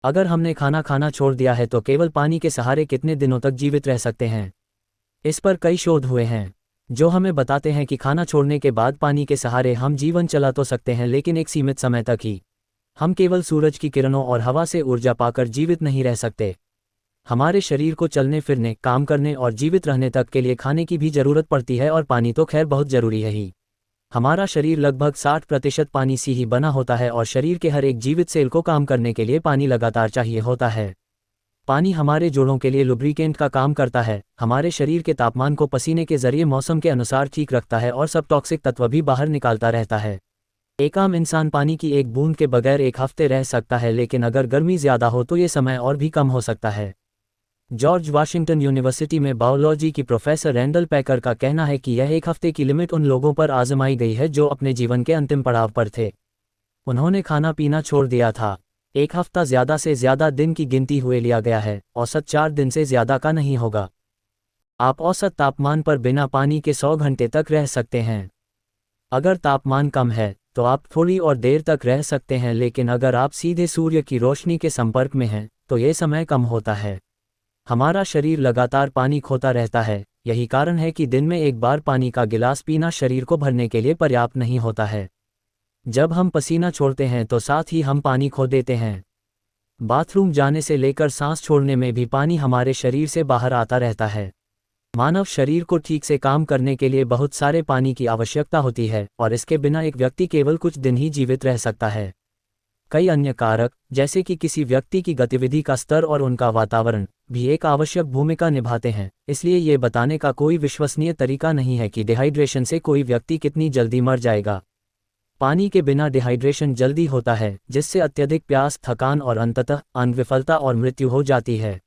अगर हमने खाना खाना छोड़ दिया है तो केवल पानी के सहारे कितने दिनों तक जीवित रह सकते हैं? इस पर कई शोध हुए हैं जो हमें बताते हैं कि खाना छोड़ने के बाद पानी के सहारे हम जीवन चला तो सकते हैं, लेकिन एक सीमित समय तक ही। हम केवल सूरज की किरणों और हवा से ऊर्जा पाकर जीवित नहीं रह सकते। हमारे शरीर को चलने फिरने, काम करने और जीवित रहने तक के लिए खाने की भी जरूरत पड़ती है, और पानी तो खैर बहुत जरूरी है ही। हमारा शरीर लगभग 60% पानी से ही बना होता है, और शरीर के हर एक जीवित सेल को काम करने के लिए पानी लगातार चाहिए होता है। पानी हमारे जोड़ों के लिए लुब्रिकेंट का काम करता है, हमारे शरीर के तापमान को पसीने के जरिए मौसम के अनुसार ठीक रखता है और सब टॉक्सिक तत्व भी बाहर निकालता रहता है। एक आम इंसान पानी की एक बूंद के बगैर एक हफ्ते रह सकता है, लेकिन अगर गर्मी ज़्यादा हो तो ये समय और भी कम हो सकता है। जॉर्ज वाशिंगटन यूनिवर्सिटी में बायोलॉजी की प्रोफेसर रैंडल पैकर का कहना है कि यह एक हफ्ते की लिमिट उन लोगों पर आजमाई गई है जो अपने जीवन के अंतिम पड़ाव पर थे। उन्होंने खाना पीना छोड़ दिया था। एक हफ्ता ज़्यादा से ज़्यादा दिन की गिनती हुए लिया गया है, औसत 4 दिन से ज़्यादा का नहीं होगा। आप औसत तापमान पर बिना पानी के 100 घंटे तक रह सकते हैं। अगर तापमान कम है तो आप थोड़ी और देर तक रह सकते हैं, लेकिन अगर आप सीधे सूर्य की रोशनी के संपर्क में हैं तो ये समय कम होता है। हमारा शरीर लगातार पानी खोता रहता है, यही कारण है कि दिन में एक बार पानी का गिलास पीना शरीर को भरने के लिए पर्याप्त नहीं होता है। जब हम पसीना छोड़ते हैं तो साथ ही हम पानी खो देते हैं। बाथरूम जाने से लेकर सांस छोड़ने में भी पानी हमारे शरीर से बाहर आता रहता है। मानव शरीर को ठीक से काम करने के लिए बहुत सारे पानी की आवश्यकता होती है, और इसके बिना एक व्यक्ति केवल कुछ दिन ही जीवित रह सकता है। कई अन्य कारक, जैसे कि किसी व्यक्ति की गतिविधि का स्तर और उनका वातावरण, भी एक आवश्यक भूमिका निभाते हैं। इसलिए ये बताने का कोई विश्वसनीय तरीका नहीं है कि डिहाइड्रेशन से कोई व्यक्ति कितनी जल्दी मर जाएगा। पानी के बिना डिहाइड्रेशन जल्दी होता है, जिससे अत्यधिक प्यास, थकान और अंततः अंग विफलता और मृत्यु हो जाती है।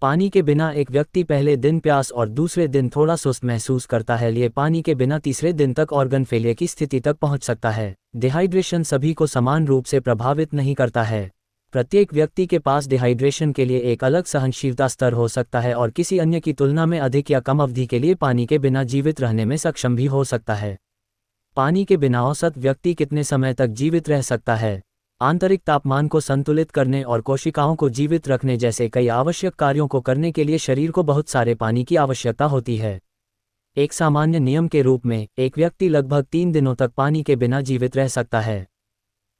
पानी के बिना एक व्यक्ति पहले दिन प्यास और दूसरे दिन थोड़ा सुस्त महसूस करता है, लिए पानी के बिना तीसरे दिन तक ऑर्गन फेलियर की स्थिति तक पहुंच सकता है। डिहाइड्रेशन सभी को समान रूप से प्रभावित नहीं करता है। प्रत्येक व्यक्ति के पास डिहाइड्रेशन के लिए एक अलग सहनशीलता स्तर हो सकता है, और किसी अन्य की तुलना में अधिक या कम अवधि के लिए पानी के बिना जीवित रहने में सक्षम भी हो सकता है। पानी के बिना औसत व्यक्ति कितने समय तक जीवित रह सकता है? आंतरिक तापमान को संतुलित करने और कोशिकाओं को जीवित रखने जैसे कई आवश्यक कार्यों को करने के लिए शरीर को बहुत सारे पानी की आवश्यकता होती है। एक सामान्य नियम के रूप में एक व्यक्ति लगभग 3 दिनों तक पानी के बिना जीवित रह सकता है।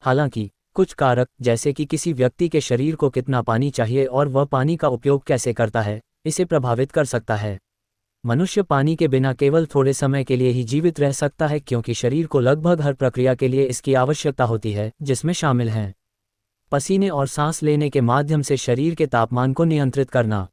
हालांकि कुछ कारक, जैसे कि किसी व्यक्ति के शरीर को कितना पानी चाहिए और वह पानी का उपयोग कैसे करता है, इसे प्रभावित कर सकता है। मनुष्य पानी के बिना केवल थोड़े समय के लिए ही जीवित रह सकता है, क्योंकि शरीर को लगभग हर प्रक्रिया के लिए इसकी आवश्यकता होती है, जिसमें शामिल हैं पसीने और सांस लेने के माध्यम से शरीर के तापमान को नियंत्रित करना,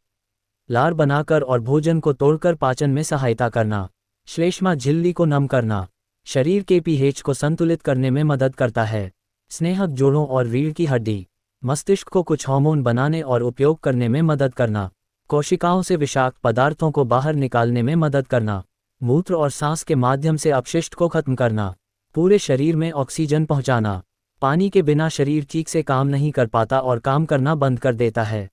लार बनाकर और भोजन को तोड़कर पाचन में सहायता करना, श्लेष्मा झिल्ली को नम करना, शरीर के पीएच को संतुलित करने में मदद करता है, स्नेहक जोड़ों और रीढ़ की हड्डी, मस्तिष्क को कुछ हार्मोन बनाने और उपयोग करने में मदद करना, कोशिकाओं से विषाक्त पदार्थों को बाहर निकालने में मदद करना, मूत्र और सांस के माध्यम से अपशिष्ट को खत्म करना, पूरे शरीर में ऑक्सीजन पहुंचाना। पानी के बिना शरीर ठीक से काम नहीं कर पाता और काम करना बंद कर देता है।